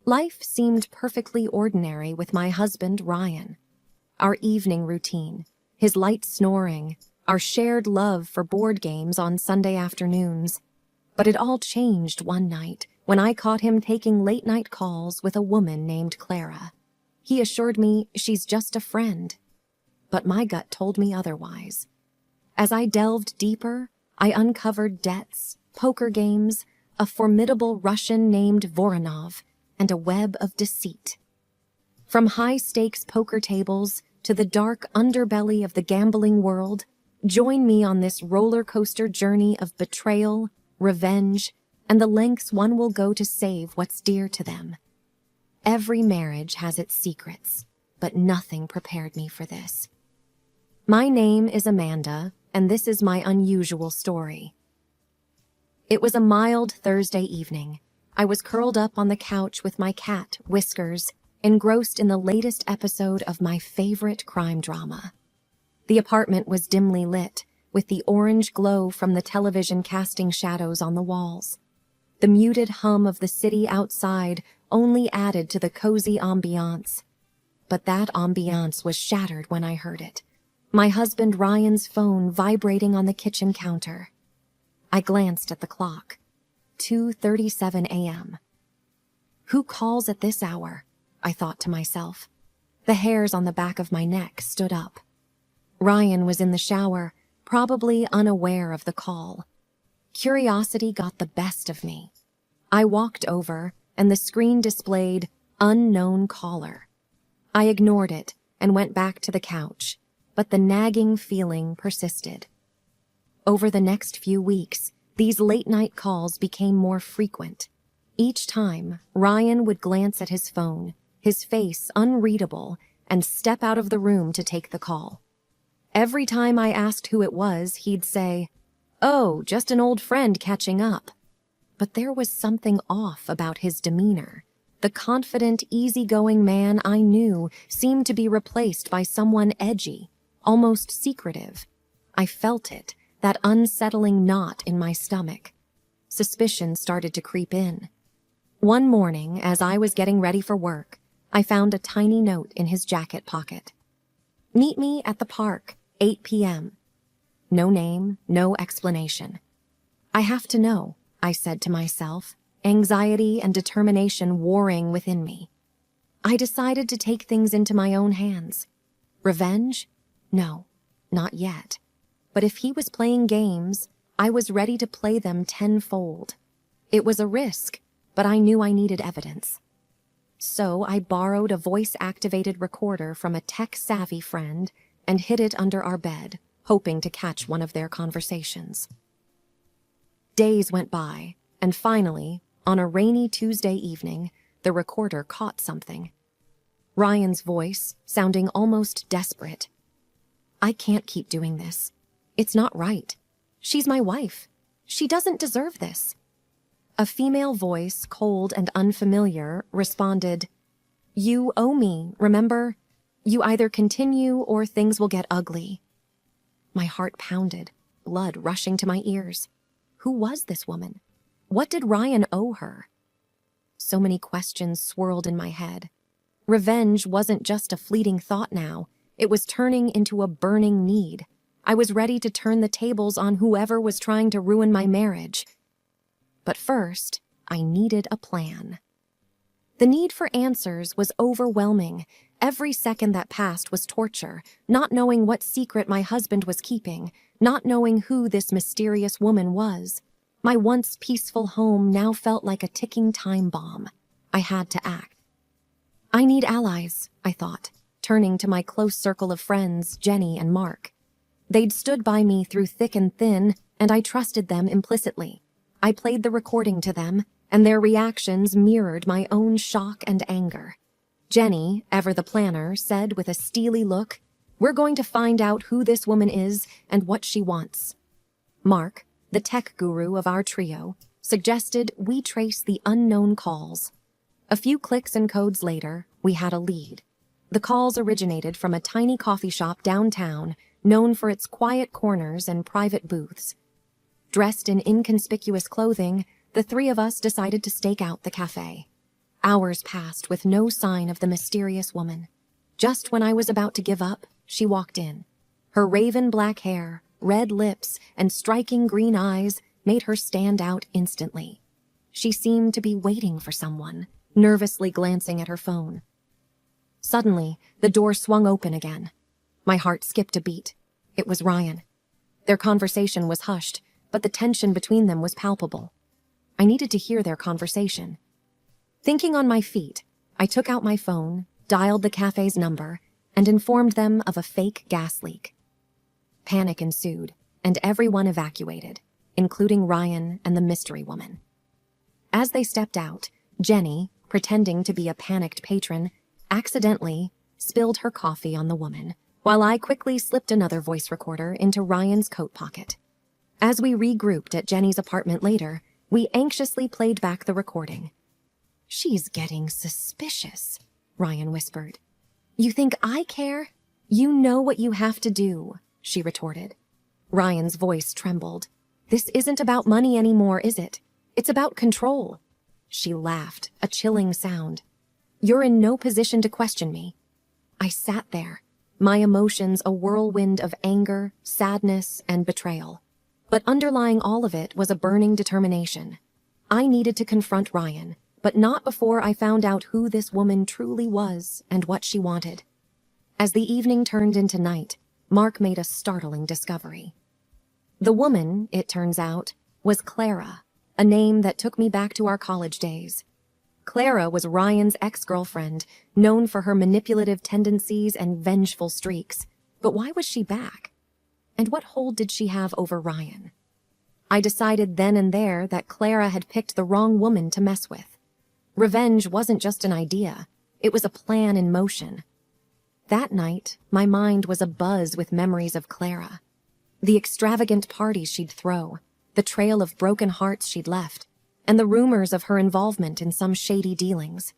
Life seemed perfectly ordinary with my husband, Ryan. Our evening routine, his light snoring, our shared love for board games on Sunday afternoons. But it all changed one night when I caught him taking late-night calls with a woman named Clara. He assured me she's just a friend, but my gut told me otherwise. As I delved deeper, I uncovered debts, poker games, a formidable Russian named Voronov, and a web of deceit. From high-stakes poker tables to the dark underbelly of the gambling world, join me on this roller coaster journey of betrayal, revenge, and the lengths one will go to save what's dear to them. Every marriage has its secrets, but nothing prepared me for this. My name is Amanda, and this is my unusual story. It was a mild Thursday evening. I was curled up on the couch with my cat, Whiskers, engrossed in the latest episode of my favorite crime drama. The apartment was dimly lit, with the orange glow from the television casting shadows on the walls. The muted hum of the city outside only added to the cozy ambiance. But that ambiance was shattered when I heard it. My husband Ryan's phone vibrating on the kitchen counter. I glanced at the clock. 2:37 a.m. Who calls at this hour? I thought to myself. The hairs on the back of my neck stood up. Ryan was in the shower, probably unaware of the call. Curiosity got the best of me. I walked over, and the screen displayed unknown caller. I ignored it and went back to the couch, but the nagging feeling persisted. Over the next few weeks, these late-night calls became more frequent. Each time, Ryan would glance at his phone, his face unreadable, and step out of the room to take the call. Every time I asked who it was, he'd say, "Oh, just an old friend catching up." But there was something off about his demeanor. The confident, easygoing man I knew seemed to be replaced by someone edgy, almost secretive. I felt it, that unsettling knot in my stomach. Suspicion started to creep in. One morning, as I was getting ready for work, I found a tiny note in his jacket pocket. "Meet me at the park, 8 p.m. No name, no explanation. I have to know, I said to myself, anxiety and determination warring within me. I decided to take things into my own hands. Revenge? No, not yet. But if he was playing games, I was ready to play them tenfold. It was a risk, but I knew I needed evidence. So I borrowed a voice-activated recorder from a tech-savvy friend and hid it under our bed, hoping to catch one of their conversations. Days went by, and finally, on a rainy Tuesday evening, the recorder caught something. Ryan's voice, sounding almost desperate. "I can't keep doing this. It's not right. She's my wife. She doesn't deserve this." A female voice, cold and unfamiliar, responded, "You owe me, remember? You either continue or things will get ugly." My heart pounded, blood rushing to my ears. Who was this woman? What did Ryan owe her? So many questions swirled in my head. Revenge wasn't just a fleeting thought now. It was turning into a burning need. I was ready to turn the tables on whoever was trying to ruin my marriage. But first, I needed a plan. The need for answers was overwhelming. Every second that passed was torture, not knowing what secret my husband was keeping, not knowing who this mysterious woman was. My once peaceful home now felt like a ticking time bomb. I had to act. I need allies, I thought, turning to my close circle of friends, Jenny and Mark. They'd stood by me through thick and thin, and I trusted them implicitly. I played the recording to them, and their reactions mirrored my own shock and anger. Jenny, ever the planner, said with a steely look, "We're going to find out who this woman is and what she wants." Mark, the tech guru of our trio, suggested we trace the unknown calls. A few clicks and codes later, we had a lead. The calls originated from a tiny coffee shop downtown, known for its quiet corners and private booths. Dressed in inconspicuous clothing, the three of us decided to stake out the cafe. Hours passed with no sign of the mysterious woman. Just when I was about to give up, she walked in. Her raven black hair, red lips, and striking green eyes made her stand out instantly. She seemed to be waiting for someone, nervously glancing at her phone. Suddenly, the door swung open again. My heart skipped a beat. It was Ryan. Their conversation was hushed, but the tension between them was palpable. I needed to hear their conversation. Thinking on my feet, I took out my phone, dialed the cafe's number, and informed them of a fake gas leak. Panic ensued, and everyone evacuated, including Ryan and the mystery woman. As they stepped out, Jenny, pretending to be a panicked patron, accidentally spilled her coffee on the woman, while I quickly slipped another voice recorder into Ryan's coat pocket. As we regrouped at Jenny's apartment later, we anxiously played back the recording. "She's getting suspicious," Ryan whispered. "You think I care? You know what you have to do," she retorted. Ryan's voice trembled. "This isn't about money anymore, is it? It's about control." She laughed, a chilling sound. "You're in no position to question me." I sat there, my emotions a whirlwind of anger, sadness, and betrayal. But underlying all of it was a burning determination. I needed to confront Ryan, but not before I found out who this woman truly was and what she wanted. As the evening turned into night, Mark made a startling discovery. The woman, it turns out, was Clara, a name that took me back to our college days. Clara was Ryan's ex-girlfriend, known for her manipulative tendencies and vengeful streaks. But why was she back? And what hold did she have over Ryan? I decided then and there that Clara had picked the wrong woman to mess with. Revenge wasn't just an idea, it was a plan in motion. That night, my mind was abuzz with memories of Clara. The extravagant parties she'd throw, the trail of broken hearts she'd left, and the rumors of her involvement in some shady dealings.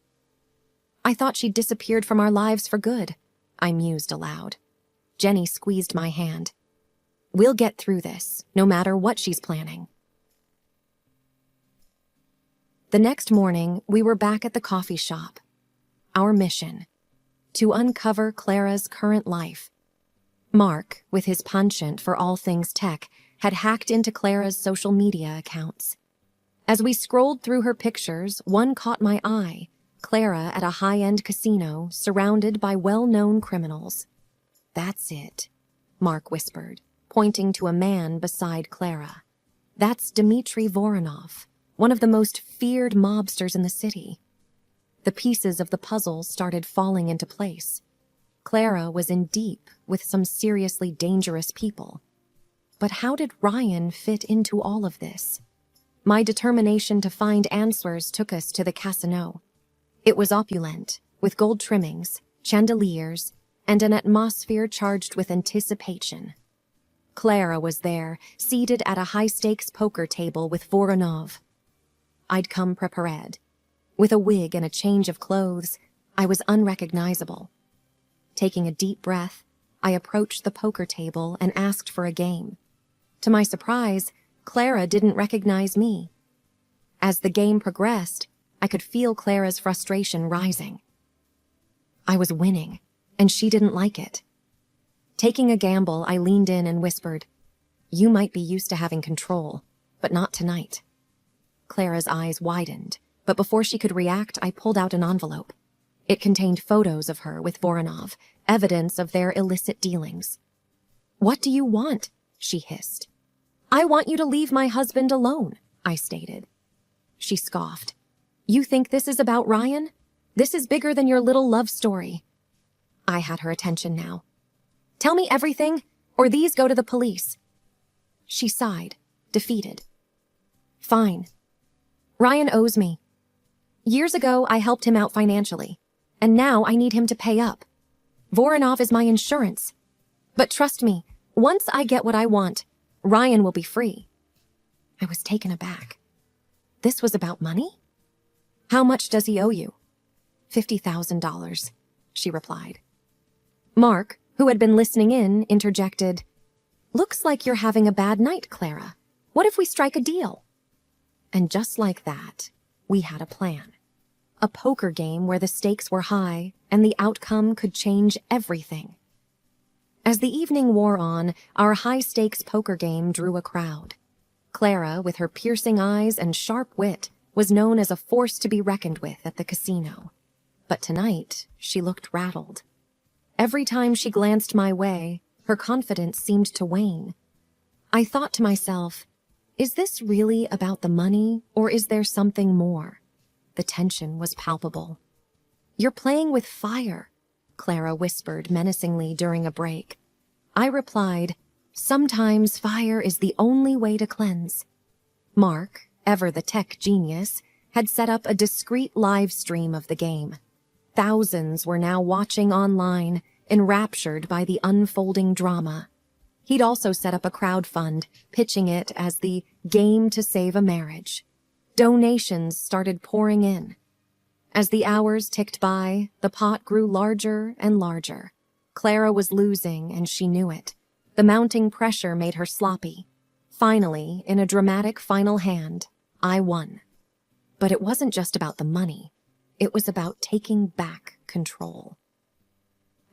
"I thought she'd disappeared from our lives for good," I mused aloud. Jenny squeezed my hand. "We'll get through this, no matter what she's planning." The next morning, we were back at the coffee shop. Our mission: to uncover Clara's current life. Mark, with his penchant for all things tech, had hacked into Clara's social media accounts. As we scrolled through her pictures, one caught my eye: Clara at a high-end casino, surrounded by well-known criminals. "That's it," Mark whispered, pointing to a man beside Clara. "That's Dmitry Voronov, one of the most feared mobsters in the city." The pieces of the puzzle started falling into place. Clara was in deep with some seriously dangerous people. But how did Ryan fit into all of this? My determination to find answers took us to the casino. It was opulent, with gold trimmings, chandeliers, and an atmosphere charged with anticipation. Clara was there, seated at a high-stakes poker table with Voronov. I'd come prepared. With a wig and a change of clothes, I was unrecognizable. Taking a deep breath, I approached the poker table and asked for a game. To my surprise, Clara didn't recognize me. As the game progressed, I could feel Clara's frustration rising. I was winning, and she didn't like it. Taking a gamble, I leaned in and whispered, "You might be used to having control, but not tonight." Clara's eyes widened, but before she could react, I pulled out an envelope. It contained photos of her with Voronov, evidence of their illicit dealings. "What do you want?" she hissed. "I want you to leave my husband alone," I stated. She scoffed. "You think this is about Ryan? This is bigger than your little love story." I had her attention now. "Tell me everything, or these go to the police." She sighed, defeated. "Fine. Ryan owes me. Years ago, I helped him out financially, and now I need him to pay up. Voronov is my insurance. But trust me, once I get what I want, Ryan will be free." I was taken aback. This was about money? "How much does he owe you?" $50,000, she replied. Mark, who had been listening in, interjected, "Looks like you're having a bad night, Clara. What if we strike a deal?" And just like that, we had a plan. a poker game where the stakes were high and the outcome could change everything. As the evening wore on, our high-stakes poker game drew a crowd. Clara, with her piercing eyes and sharp wit, was known as a force to be reckoned with at the casino. But tonight, she looked rattled. Every time she glanced my way, her confidence seemed to wane. I thought to myself, is this really about the money, or is there something more? The tension was palpable. "You're playing with fire," Clara whispered menacingly during a break. I replied, "Sometimes fire is the only way to cleanse." Mark, ever the tech genius, had set up a discreet live stream of the game. Thousands were now watching online, enraptured by the unfolding drama. He'd also set up a crowdfund, pitching it as the game to save a marriage. Donations started pouring in. As the hours ticked by, the pot grew larger and larger. Clara was losing, and she knew it. The mounting pressure made her sloppy. Finally, in a dramatic final hand, I won. But it wasn't just about the money. It was about taking back control.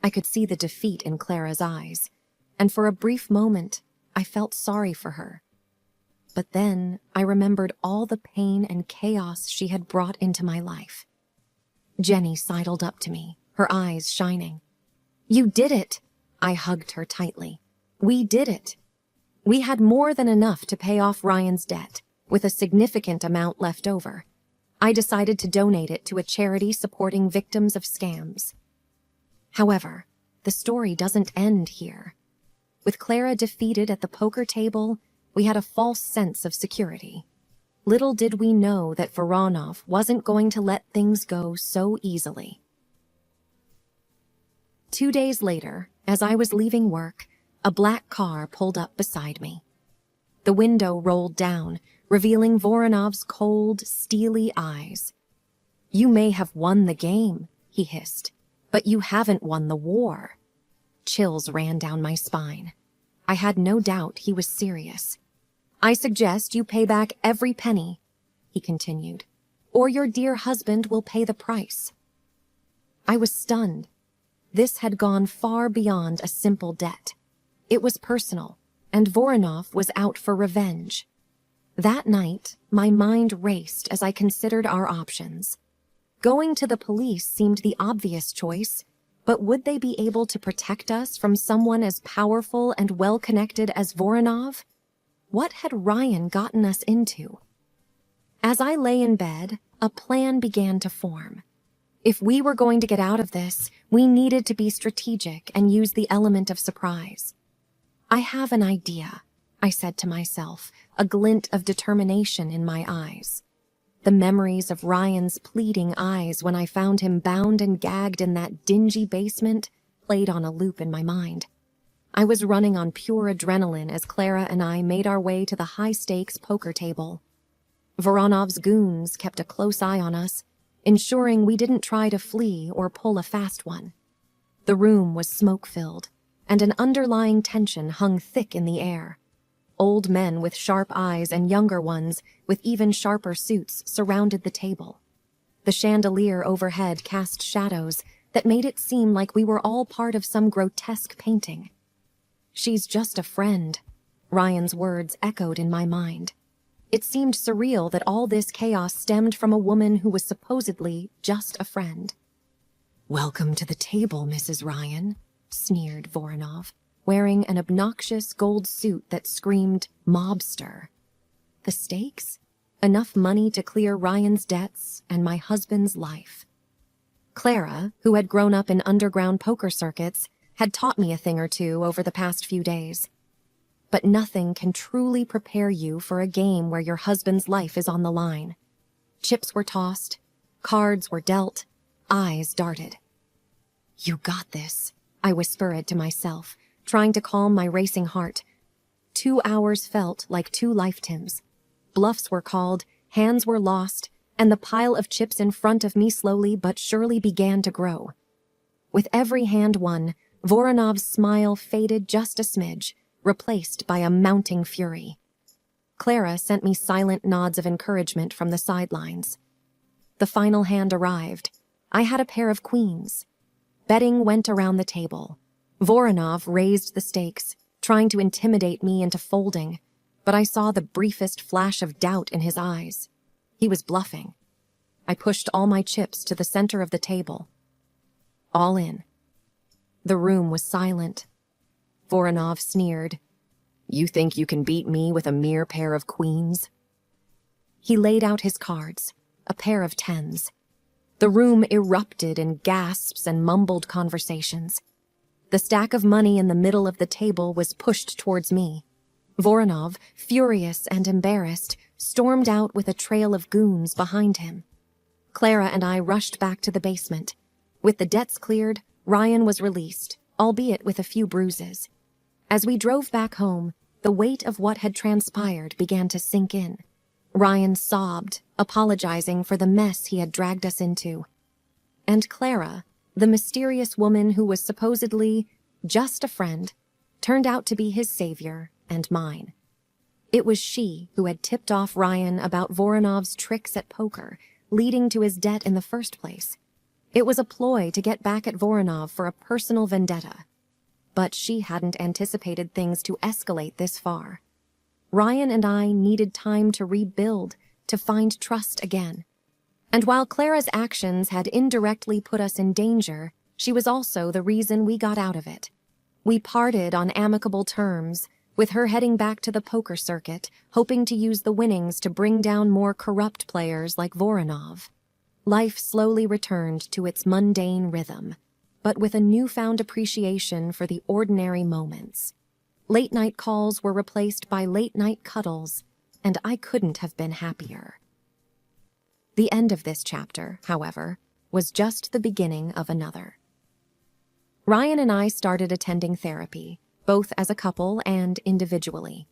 I could see the defeat in Clara's eyes, and for a brief moment, I felt sorry for her. But then I remembered all the pain and chaos she had brought into my life. Jenny sidled up to me, her eyes shining. "You did it!" I hugged her tightly. "We did it!" We had more than enough to pay off Ryan's debt, with a significant amount left over. I decided to donate it to a charity supporting victims of scams. However, the story doesn't end here. With Clara defeated at the poker table, we had a false sense of security. Little did we know that Voronov wasn't going to let things go so easily. 2 days later, as I was leaving work, a black car pulled up beside me. The window rolled down, revealing Voronov's cold, steely eyes. "You may have won the game," he hissed, "but you haven't won the war." Chills ran down my spine. I had no doubt he was serious. "I suggest you pay back every penny," he continued, "or your dear husband will pay the price." I was stunned. This had gone far beyond a simple debt. It was personal, and Voronov was out for revenge. That night, my mind raced as I considered our options. Going to the police seemed the obvious choice, but would they be able to protect us from someone as powerful and well-connected as Voronov? What had Ryan gotten us into? As I lay in bed, a plan began to form. If we were going to get out of this, we needed to be strategic and use the element of surprise. "I have an idea," I said to myself, a glint of determination in my eyes. The memories of Ryan's pleading eyes when I found him bound and gagged in that dingy basement played on a loop in my mind. I was running on pure adrenaline as Clara and I made our way to the high-stakes poker table. Voronov's goons kept a close eye on us, ensuring we didn't try to flee or pull a fast one. The room was smoke-filled, and an underlying tension hung thick in the air. Old men with sharp eyes and younger ones with even sharper suits surrounded the table. The chandelier overhead cast shadows that made it seem like we were all part of some grotesque painting. "She's just a friend," Ryan's words echoed in my mind. It seemed surreal that all this chaos stemmed from a woman who was supposedly just a friend. "Welcome to the table, Mrs. Ryan," sneered Voronov, wearing an obnoxious gold suit that screamed mobster. The stakes? Enough money to clear Ryan's debts and my husband's life. Clara, who had grown up in underground poker circuits, had taught me a thing or two over the past few days. But nothing can truly prepare you for a game where your husband's life is on the line. Chips were tossed, cards were dealt, eyes darted. "You got this," I whispered to myself, trying to calm my racing heart. 2 hours felt like 2 lifetimes. Bluffs were called, hands were lost, and the pile of chips in front of me slowly but surely began to grow. With every hand won, Voronov's smile faded just a smidge, replaced by a mounting fury. Clara sent me silent nods of encouragement from the sidelines. The final hand arrived. I had a pair of queens. Betting went around the table. Voronov raised the stakes, trying to intimidate me into folding, but I saw the briefest flash of doubt in his eyes. He was bluffing. I pushed all my chips to the center of the table. All in. The room was silent. Voronov sneered. "You think you can beat me with a mere pair of queens?" He laid out his cards, a pair of tens. The room erupted in gasps and mumbled conversations. The stack of money in the middle of the table was pushed towards me. Voronov, furious and embarrassed, stormed out with a trail of goons behind him. Clara and I rushed back to the basement. With the debts cleared, Ryan was released, albeit with a few bruises. As we drove back home, the weight of what had transpired began to sink in. Ryan sobbed, apologizing for the mess he had dragged us into. And Clara, the mysterious woman who was supposedly just a friend, turned out to be his savior and mine. It was she who had tipped off Ryan about Voronov's tricks at poker, leading to his debt in the first place. It was a ploy to get back at Voronov for a personal vendetta. But she hadn't anticipated things to escalate this far. Ryan and I needed time to rebuild, to find trust again. And while Clara's actions had indirectly put us in danger, she was also the reason we got out of it. We parted on amicable terms, with her heading back to the poker circuit, hoping to use the winnings to bring down more corrupt players like Voronov. Life slowly returned to its mundane rhythm, but with a newfound appreciation for the ordinary moments. Late-night calls were replaced by late-night cuddles, and I couldn't have been happier. The end of this chapter, however, was just the beginning of another. Ryan and I started attending therapy, both as a couple and individually.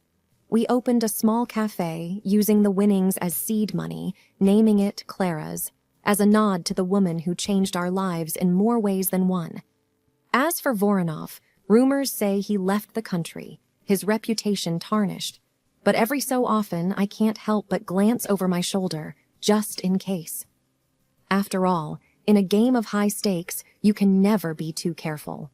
We opened a small cafe using the winnings as seed money, naming it Clara's, as a nod to the woman who changed our lives in more ways than one. As for Voronov, rumors say he left the country, his reputation tarnished, but every so often I can't help but glance over my shoulder, just in case. After all, in a game of high stakes, you can never be too careful.